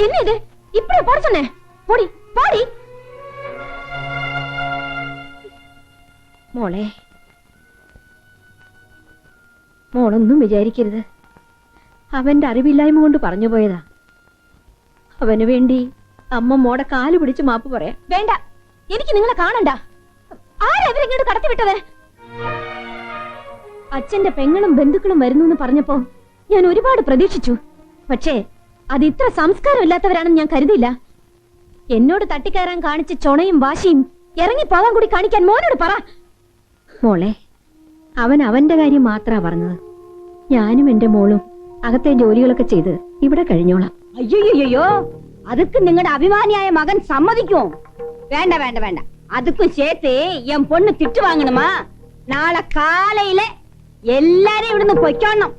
என்ன இது இப்படி போட சொன்னேன்? போடி போடி. മോളെ, മോളൊന്നും വിചാരിക്കരുത്. അവന്റെ അറിവില്ലായ്മ കൊണ്ട് പറഞ്ഞു പോയതാ. അവന് വേണ്ടി അമ്മ മോടെ കാല് പിടിച്ച് മാപ്പ് പറയാം. വേണ്ട, എനിക്ക് നിങ്ങളെ കാണണ്ട. ആരെവരിങ്ങോട്ട് കടത്തിവിട്ടത്? അച്ഛന്റെ പെങ്ങളും ബന്ധുക്കളും വരുന്നു പറഞ്ഞപ്പോ ഞാൻ ഒരുപാട് പ്രതീക്ഷിച്ചു. പക്ഷേ അത് ഇത്ര സംസ്കാരമില്ലാത്തവരാണെന്ന് ഞാൻ കരുതിയില്ല. എന്നോട് തട്ടിക്കയറാൻ കാണിച്ച ചൊണയും വാശിയും ഇറങ്ങിപ്പോകാൻ കൂടി കാണിക്കാൻ മോനോട് പറ. മോളെ, അവൻ അവന്റെ കാര്യം മാത്രാ പറഞ്ഞത്. ഞാനും എന്റെ മോളും അകത്തെ ജോലികളൊക്കെ ചെയ്ത് ഇവിടെ കഴിഞ്ഞോളാം. അയ്യോ, அதுக்கு നിങ്ങളുടെ അഭിമാനിയായ മകൻ സമ്മതിക്കുമോ? വേണ്ട വേണ്ട വേണ്ട, അതുക്കും ചേർത്ത് എൻ പൊണ്ണ് തിട്ടു വാങ്ങണമാ. നാളെ കാലയില് എല്ലാരും ഇവിടുന്ന് പൊയ്ക്കോണം.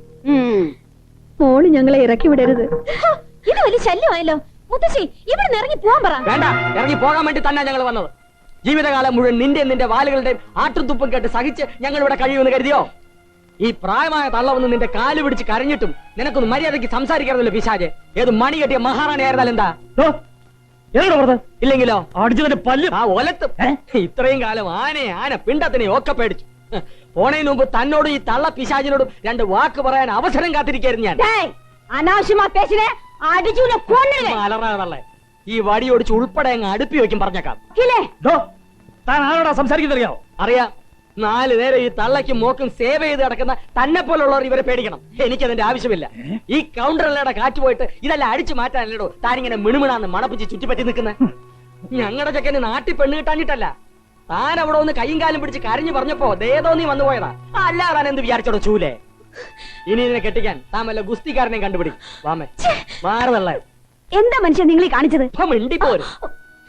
മോള് ഞങ്ങളെ ഇറക്കി വിടരുത്. ഇത് വലിയ ശല്യമായല്ലോ. മുത്തശ്ശി, ഇവിടെ ഇറങ്ങി പോകാൻ പറ. വേണ്ട, ഇറങ്ങി പോകാൻ വേണ്ടി തന്നെ ഞങ്ങൾ വന്നത്. ജീവിതകാലം മുഴുവൻ നിന്റെ വാലുകളുടെയും ആട്ടുംതുപ്പും കേട്ട് സഹിച്ച് ഞങ്ങൾ ഇവിടെ കഴിയുമെന്ന് കരുതിയോ? ഈ പ്രായമായ തള്ളവന്ന് നിന്റെ കാല് പിടിച്ച് കരഞ്ഞിട്ടും നിനക്കൊന്ന് മര്യാദയ്ക്ക് സംസാരിക്കാറില്ല പിശാചെ. ഏത് മണി കെട്ടിയ മഹാറാണി ആയിരുന്നാലും എന്താ? ഇല്ലെങ്കിലോ അടിച്ചതിന്റെ പല്ല് ആ ഒലത്തും. ഇത്രയും കാലം ആന പിണ്ടത്തിനെ ഒക്കെ പേടിച്ചു. പോണതിന് മുമ്പ് തന്നോടും ഈ തള്ള പിശാചിനോടും രണ്ട് വാക്ക് പറയാൻ അവസരം കാത്തിരിക്കായിരുന്നു ഞാൻ. അനാവശ്യമാ പേശിനെ അലറാതല്ലേ, ഈ വടിയോടിച്ച് ഉൾപ്പെടെ അങ്ങ് അടുപ്പി വെക്കും പറഞ്ഞേക്കാം. സംസാരിക്കുന്നറിയാവോ? അറിയാം. 4 നേരം ഈ തള്ളയ്ക്കും മോക്കും സേവ ചെയ്ത് കിടക്കുന്ന തന്നെ പോലുള്ളവർ ഇവരെ പേടിക്കണം. എനിക്കതിന്റെ ആവശ്യമില്ല. ഈ കൗണ്ടറിലൂടെ കാറ്റ് പോയിട്ട് ഇതെല്ലാം അടിച്ചു മാറ്റാനല്ലോ താനിങ്ങനെ മിണുമിണാന്ന് മണപ്പിച്ച് ചുറ്റിപ്പറ്റി നിൽക്കുന്ന. ഞങ്ങളുടെ ചെക്കന് നാട്ടിൽ പെണ്ണ് കിട്ടാഞ്ഞിട്ടല്ല, താൻ അവിടെ ഒന്ന് കൈയും കാലും പിടിച്ച് കരഞ്ഞു പറഞ്ഞപ്പോ ദേതോ നീ വന്നു പോയതാ. അല്ലാതെ താൻ എന്ത് വിചാരിച്ചോടോ ചൂലേ? ഇനി ഇതിനെ കെട്ടിക്കാൻ താൻ വല്ല ഗുസ്തിക്കാരനെ കണ്ടുപിടിക്കും. വാമേ മാറുന്നല്ലേ. എന്താ മനുഷ്യൻ നിങ്ങൾ കാണിച്ചത്? മിണ്ടിപ്പോരും.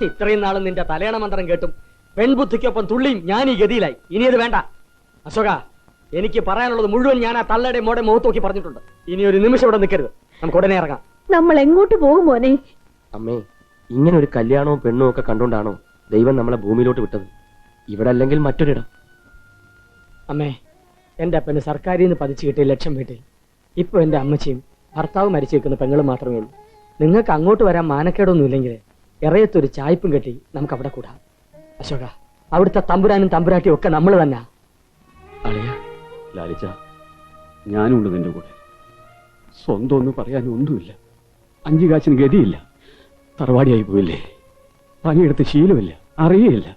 ഇത്രയും നാളും നിന്റെ തലയണ മന്ത്രം കേട്ടും പെൺബുദ്ധിക്കൊപ്പം തുള്ളിയും ഞാൻ ഈ ഗതിയിലായി. ഇനി അത് വേണ്ട. അശോക, എനിക്ക് പറയാനുള്ളത് മുഴുവൻ ഞാൻ ആ തള്ളയുടെ മോടെ മുഖത്ത് നോക്കി പറഞ്ഞിട്ടുണ്ട്. ഇനി ഒരു നിമിഷം ഇവിടെ നിൽക്കരുത്. നമുക്ക് ഉടനെ ഇറങ്ങാം. നമ്മൾ എങ്ങോട്ട് പോകും മോനെ? അമ്മേ, ഇങ്ങനെ ഒരു കല്യാണവും പെണ്ണും ഒക്കെ കണ്ടുകൊണ്ടാണോ ദൈവം നമ്മളെ ഭൂമിയിലോട്ട് വിട്ടത്? ഇവിടെ അല്ലെങ്കിൽ മറ്റൊരിടം. അമ്മേ, എന്റെ അപ്പന് സർക്കാരിൽ നിന്ന് പതിച്ചു കിട്ടിയ ലക്ഷം വീട്ടിൽ ഇപ്പൊ എന്റെ അമ്മച്ചിയും ഭർത്താവ് മരിച്ചു വെക്കുന്ന പെങ്ങളും മാത്രമേ ഉള്ളൂ. നിങ്ങൾക്ക് അങ്ങോട്ട് വരാൻ മാനക്കേടൊന്നും ഇല്ലെങ്കിൽ ഇറയത്തൊരു ചായ്പും കെട്ടി നമുക്ക് അവിടെ കൂടാം. അശോക, അവിടുത്തെ തമ്പുരാനും തമ്പുരാട്ടിയും ഒക്കെ നമ്മൾ തന്നെ. ലാലിച്ച, ഞാനുണ്ട് നിന്റെ കൂടെ. സ്വന്തം ഒന്നും പറയാനും ഒന്നുമില്ല. 5 കാശിന് ഗതിയില്ല. തറവാടിയായി പോയില്ലേ. പണിയെടുത്ത് ശീലമില്ല, അറിയയില്ല.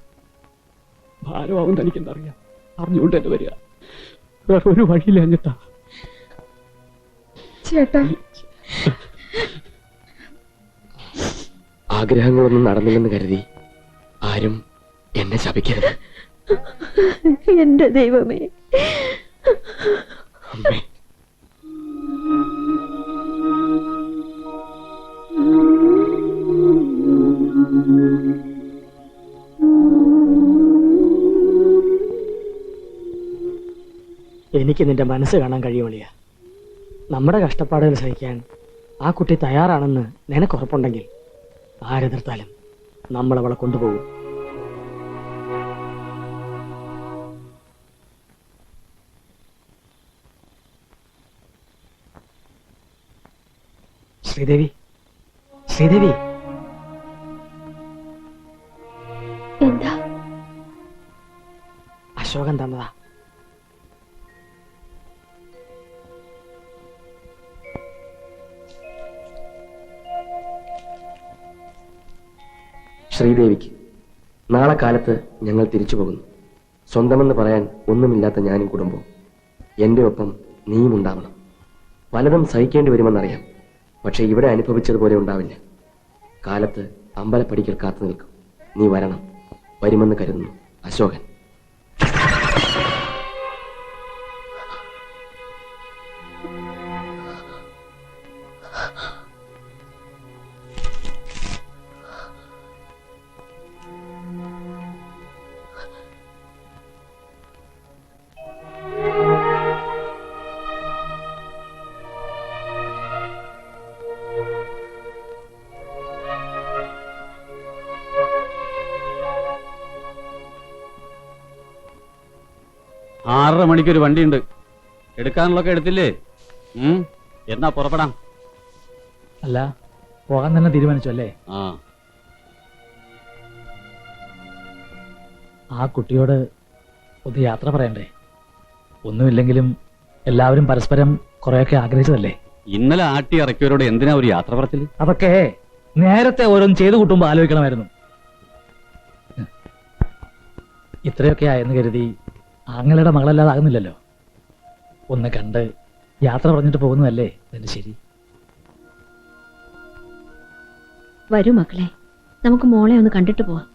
ഭാരമാവും തനിക്കെന്തറിയാം. അറിഞ്ഞുകൊണ്ട് തന്നെ വരിക. വേറെ ഒരു വഴിയില്ല അഞ്ഞിട്ടാ. ചേട്ടാ, ആഗ്രഹങ്ങളൊന്നും നടന്നില്ലെന്ന് കരുതി ആരും എന്നെ ശപിക്കരുത്. എന്റെ ദൈവമേ. അമ്മേ, എനിക്ക് നിന്റെ മനസ്സ് കാണാൻ കഴിയുമളിയ. നമ്മുടെ കഷ്ടപ്പാടുകൾ സഹിക്കാൻ ആ കുട്ടി തയ്യാറാണെന്ന് നിനക്ക് ഉറപ്പുണ്ടെങ്കിൽ ആരെതിർത്താലും നമ്മൾ അവളെ കൊണ്ടുപോകും. ശ്രീദേവി, ശ്രീദേവി. എന്താ? അശോകൻ തന്നതാ. ശ്രീദേവിക്ക് നാളെ കാലത്ത് ഞങ്ങൾ തിരിച്ചു പോകുന്നു. സ്വന്തമെന്ന് പറയാൻ ഒന്നുമില്ലാത്ത ഞാനും കുടുംബവും. എൻ്റെ ഒപ്പം നീയും ഉണ്ടാവണം. പലതും സഹിക്കേണ്ടി വരുമെന്നറിയാം. പക്ഷെ ഇവിടെ അനുഭവിച്ചതുപോലെ ഉണ്ടാവില്ല. കാലത്ത് അമ്പലപ്പടിക്കൽ കാത്തു നിൽക്കും. നീ വരണം. വരുമെന്ന് കരുതുന്നു. അശോകൻ. ആറര മണിക്കൊരു വണ്ടിയുണ്ട്. എടുക്കാനുള്ളൊക്കെ എടുത്തില്ലേ? എന്നാ പുറപ്പെടാം. അല്ല, പോകാൻ തന്നെ തീരുമാനിച്ചു അല്ലേ? ആ ആ കുട്ടിയോട് ഒന്ന് യാത്ര പറയണ്ടേ? ഒന്നുമില്ലെങ്കിലും എല്ലാവരും പരസ്പരം കുറെയൊക്കെ ആഗ്രഹിച്ചതല്ലേ? ഇന്നലെ ആട്ടി ഇറക്കിയവരോട് എന്തിനാ ഒരു യാത്ര പറച്ചില്? അതൊക്കെ നേരത്തെ ഓരോന്ന് ചെയ്തു കൂട്ടുമ്പോ ആലോചിക്കണമായിരുന്നു. ഇത്രയൊക്കെ ആയെന്ന് കരുതി ആങ്ങളുടെ മകളല്ലാതാകുന്നില്ലല്ലോ. ഒന്ന് കണ്ട് യാത്ര പറഞ്ഞിട്ട് പോകുന്നതല്ലേ അതിന്റെ ശരി. വരൂ മക്കളെ, നമുക്ക് മോളെ ഒന്ന് കണ്ടിട്ട് പോവാം.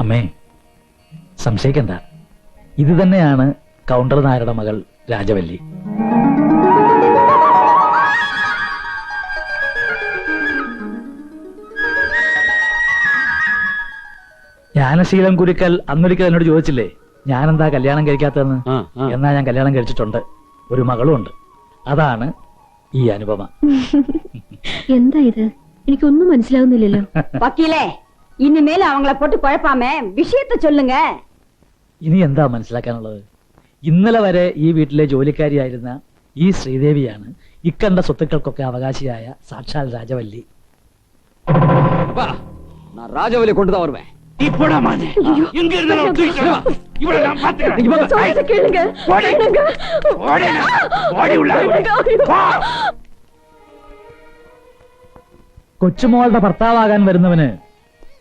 അമ്മേ, സംശയിക്കണ്ട, ഇത് തന്നെയാണ് കൗണ്ടർ നായരുടെ മകൾ രാജവല്ലി. ജ്ഞാനശീലം കുരുക്കൽ അന്നൊരിക്കൽ എന്നോട് ചോദിച്ചില്ലേ ഞാനെന്താ കല്യാണം കഴിക്കാത്തതെന്ന്? എന്നാ ഞാൻ കല്യാണം കഴിച്ചിട്ടുണ്ട്, ഒരു മകളും ഉണ്ട്. അതാണ് ഈ അനുപമ. എന്താ ഇത്? എനിക്കൊന്നും മനസ്സിലാവുന്നില്ലല്ലോ. വക്കീലേ, ഇനിമേൽ അവങ്ങളെ പോട്ട് കുഴപ്പാമേ, വിഷയത്തെ ചൊല്ലുങ്ക. ഇനി എന്താ മനസ്സിലാക്കാനുള്ളത്? ഇന്നലെ വരെ ഈ വീട്ടിലെ ജോലിക്കാരിയായിരുന്ന ഈ ശ്രീദേവിയാണ് ഇക്കണ്ട സ്വത്തുക്കൾക്കൊക്കെ അവകാശിയായ സാക്ഷാൽ രാജവല്ലി. ராஜவலி கொண்டுதான் வருவேன். കൊച്ചുമോളുടെ ഭർത്താവാകാൻ വരുന്നവന്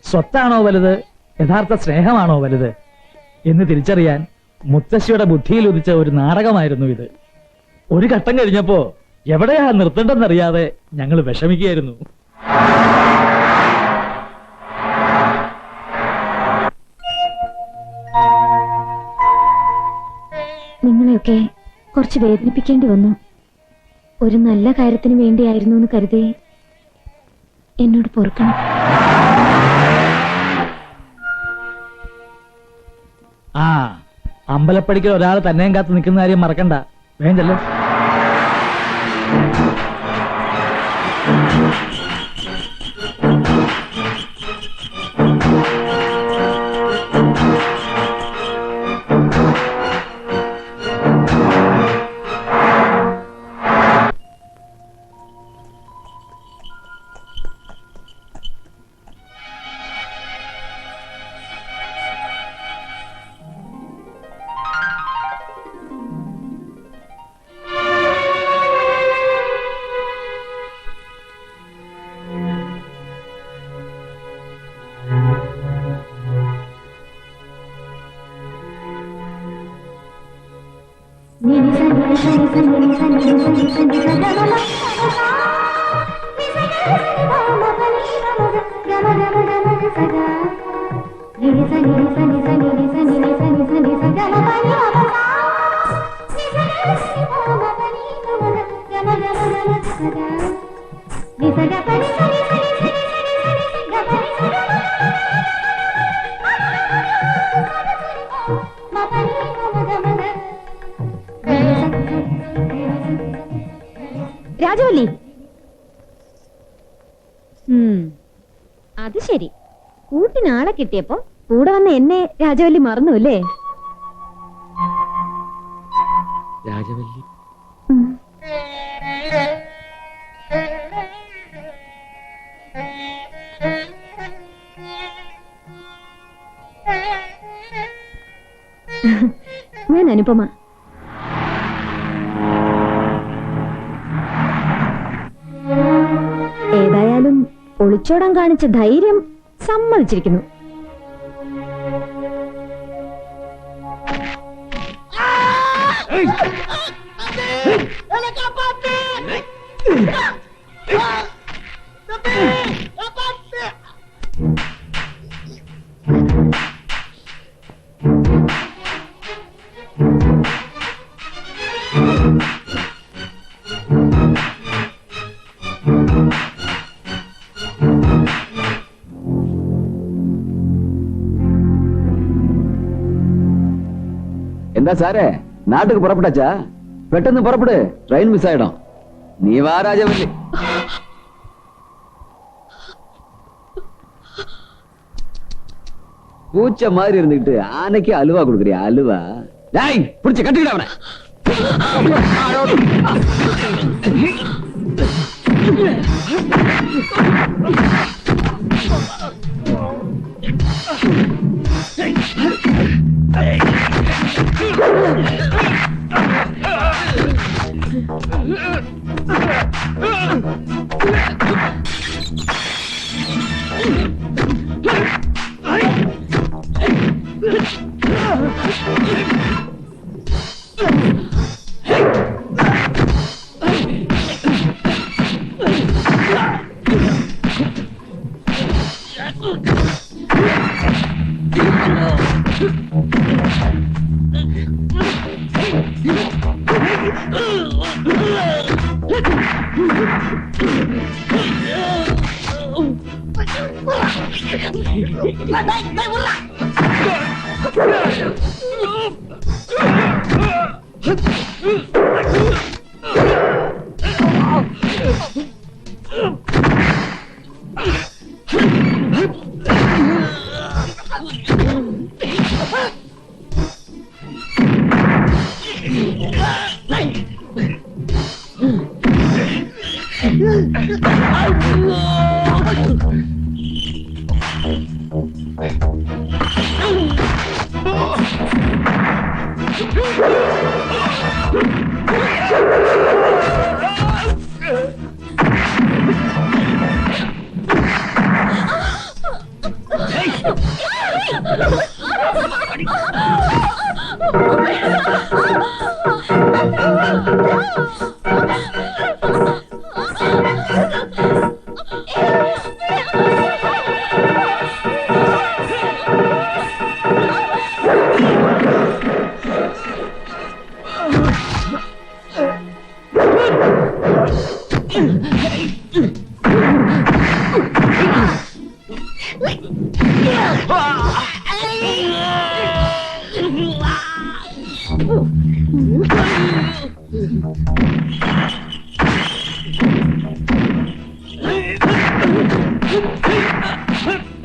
സ്വത്താണോ വലുത്, യഥാർത്ഥ സ്നേഹമാണോ വലുത് എന്ന് തിരിച്ചറിയാൻ മുത്തശ്ശിയുടെ ബുദ്ധിയിൽ ഉദിച്ച ഒരു നാടകമായിരുന്നു ഇത്. ഒരു ഘട്ടം കഴിഞ്ഞപ്പോ എവിടെയാ നിർത്തേണ്ടെന്നറിയാതെ ഞങ്ങൾ വിഷമിക്കുകയായിരുന്നു. നിങ്ങളെയൊക്കെ കുറച്ച് വേദനിപ്പിക്കേണ്ടി വന്നു. ഒരു നല്ല കാര്യത്തിന് വേണ്ടിയായിരുന്നു എന്ന് കരുതി എന്നോട് പൊറുക്കണം. ആ അമ്പലപ്പടിക്കൽ ഒരാൾ തന്നെയും കാത്ത് നിൽക്കുന്ന കാര്യം മറക്കണ്ട. വേണ്ടല്ലോ. രാജവല്ലി, അത് ശരി. കൂട്ടിനാളെ കിട്ടിയപ്പോ കൂടെ വന്ന് എന്നെ രാജവല്ലി മറന്നു അല്ലേ? രാജവല്ലി. ഉം. ഞാൻ അനുപമ. ഏതായാലും ഒളിച്ചോടാൻ കാണിച്ച ധൈര്യം സമ്മതിച്ചിരിക്കുന്നു. എന്താ സാറേ നാട്ടുക്ക് പുറപ്പെട്ടാച്ചാ? പെട്ടെന്ന് പുറപ്പെട്, ട്രെയിൻ മിസ്സായിടും. നീ വാ രാജവല്ലി. പൂച്ച மாதிரி இருந்துகிட்டு ஆனைக்கு அலுவா கொடுக்குறியா? அலுவா டேய் புடிச்சு கட்டிக்கிட அவனை.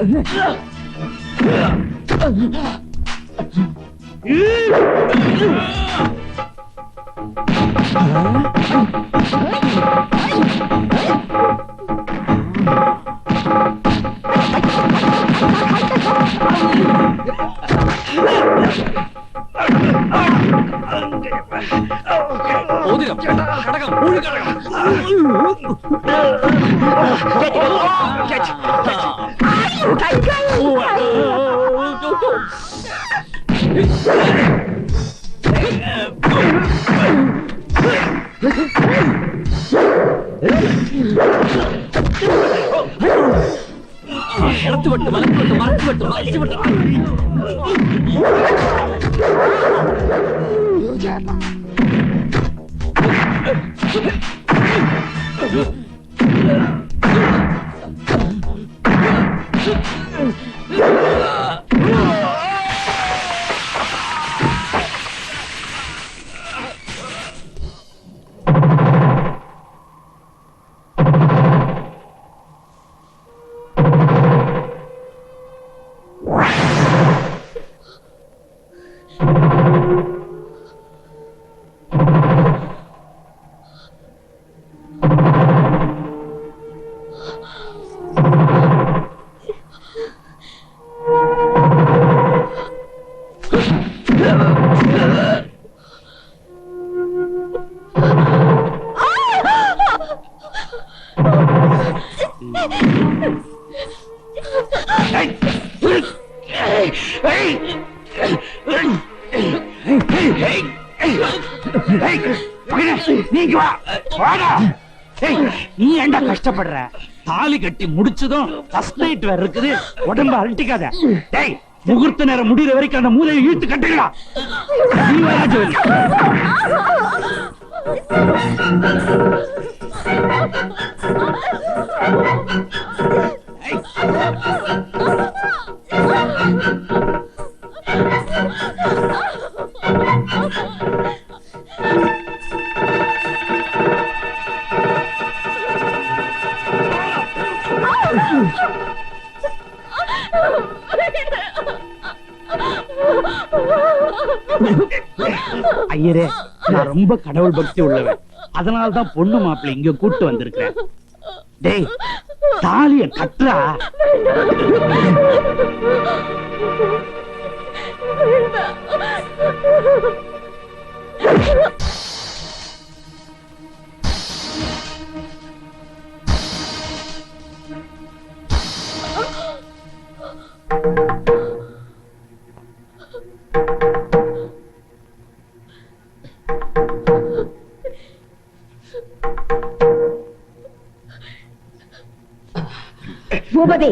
Thank you. நீ ஏண்டா கஷ்டப்படுற? தாலி கட்டி முடிச்சதும் ஃபர்ஸ்ட் நைட் வேற இருக்குது, உடம்ப அழட்டிக்காத. டேய், முகூர்த்த நேரம் முடிகிற வரைக்கும் அந்த மூலையை இழுத்து கட்டுங்களா. ஐயரே, நான் ரொம்ப கடவுள் பக்தி உள்ளவன், அதனாலதான் பொண்ணு மாப்பிள்ளை இங்க கூட்டு வந்திருக்கிறேன். டேய், தாலிய கட்டுறா. பூபதி,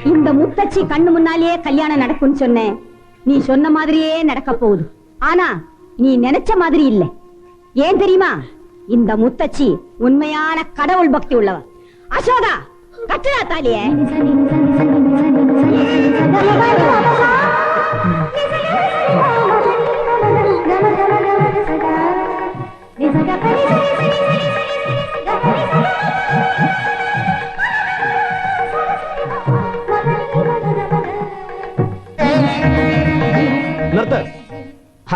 இந்த முத்தச்சி கண்ணு முன்னாலேயே கல்யாணம் நடக்கும்னு சொன்னேன். நீ சொன்ன மாதிரியே நடக்க போகுது. ஆனா நீ நினைச்ச மாதிரி இல்ல. ஏன் தெரியுமா? இந்த முத்தச்சி உண்மையான கடவுள் பக்தி உள்ளவ. அசோகா, கட்டுடா தாலிய.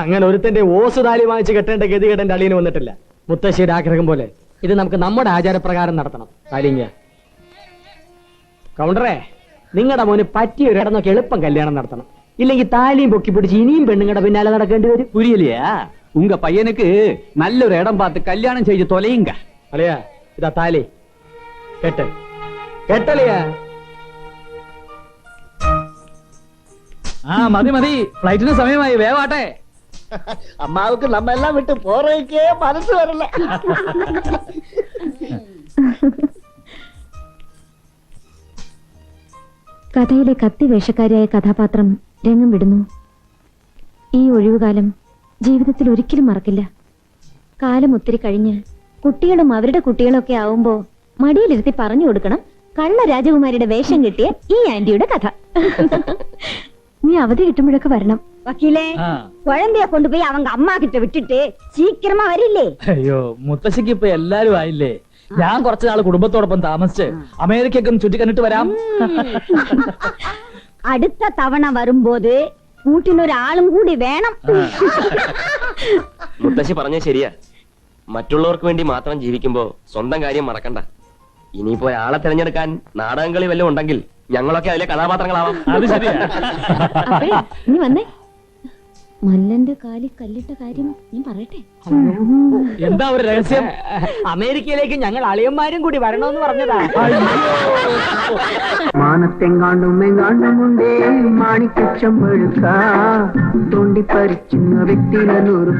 അങ്ങനെ ഒരുത്തന്റെ ഓസ് താലി വാങ്ങിച്ച് കെട്ടേണ്ട ഗതികേട് എന്റെ അളിയന് വന്നിട്ടില്ല. മുത്തശ്ശിയുടെ ആഗ്രഹം പോലെ ഇത് നമുക്ക് നമ്മുടെ ആചാരപ്രകാരം നടത്തണം. താലിങ്ക കൗണ്ടറേ, നിങ്ങളുടെ മോന് പറ്റിയ ഒരു ഇടം നോക്കി എളുപ്പം കല്യാണം നടത്തണം. ഇല്ലെങ്കിൽ താലിയും പൊക്കി പിടിച്ച് ഇനിയും പെണ്ണുങ്ങളുടെ പിന്നാലെ നടക്കേണ്ടി വരും. புரியலையா? உங்க பையனுக்கு நல்ல ஒரு இடம் பார்த்து கல்யாணம் செய்து தொலையுங்க. അളിയാ, ഇതാ താലി കെട്ട്. കെട്ടളിയാ. ആ മതി മതി, ഫ്ലൈറ്റിന് സമയമായി, വേവാട്ടെ. அம்மாவுக்கு நம்ம எல்லாம் விட்டு போறதுக்கே மனசு வரல. കഥയിലെ കത്തി വേഷക്കാരിയായ കഥാപാത്രം രംഗം വിടുന്നു. ഈ ഒഴിവുകാലം ജീവിതത്തിൽ ഒരിക്കലും മറക്കില്ല. കാലം ഒത്തിരി കഴിഞ്ഞ് കുട്ടികളും അവരുടെ കുട്ടികളൊക്കെ ആവുമ്പോ മടിയിലിരുത്തി പറഞ്ഞു കൊടുക്കണം കള്ള രാജകുമാരിയുടെ വേഷം കിട്ടിയ ഈ ആന്റിയുടെ കഥ. നീ അവധി കിട്ടുമ്പോഴൊക്കെ വരണം. വക്കീലേ, കുഴந்தைய കൊണ്ടുപോയി அவங்க അമ്മ കിட்ட വിട്ടിട്ട് സീക്കിരമാ വരില്ലേ? അയ്യോ, മുത്തശ്ശിക്ക് ഇപ്പൊ എല്ലാരും ആയില്ലേ. ഞാൻ കുറച്ചു നാൾ കുടുംബത്തോടൊപ്പം താമസിച്ച് അമേരിക്കയൊക്കെ ഒന്ന് ചുറ്റിക്കണ്ടിട്ട് വരാം. അടുത്ത തവണ വരുമ്പോത് കൂട്ടിനൊരാളും കൂടി വേണം. മുത്തശ്ശി പറഞ്ഞ ശരിയാ. മറ്റുള്ളവർക്ക് വേണ്ടി മാത്രം ജീവിക്കുമ്പോ സ്വന്തം കാര്യം മറക്കണ്ട. ഇനിയിപ്പോ ആളെ തിരഞ്ഞെടുക്കാൻ നാടകങ്ങളി വല്ലതും ഉണ്ടെങ്കിൽ ഞങ്ങളൊക്കെ അതിലെ കഥാപാത്രങ്ങളാവാം. അത് ശരിയാ. അപ്പഴേ നീ വന്നേ. മല്ലന്റെ കാലിൽ കല്ലിട്ട കാര്യം ഞാൻ പറയട്ടെ. എന്താ ഒരു രഹസ്യം? അമേരിക്കയിലേക്ക് ഞങ്ങൾ അളിയന്മാരും കൂടി വരണമെന്ന് പറഞ്ഞതാ. മാനത്തെങ്ങാണ്ടും എങ്ങാണ്ടുമുണ്ടേ മാണിക്കച്ചം വെളുക്ക തൊണ്ടി പരിക്കുന്ന വ്യക്തിനൂറ്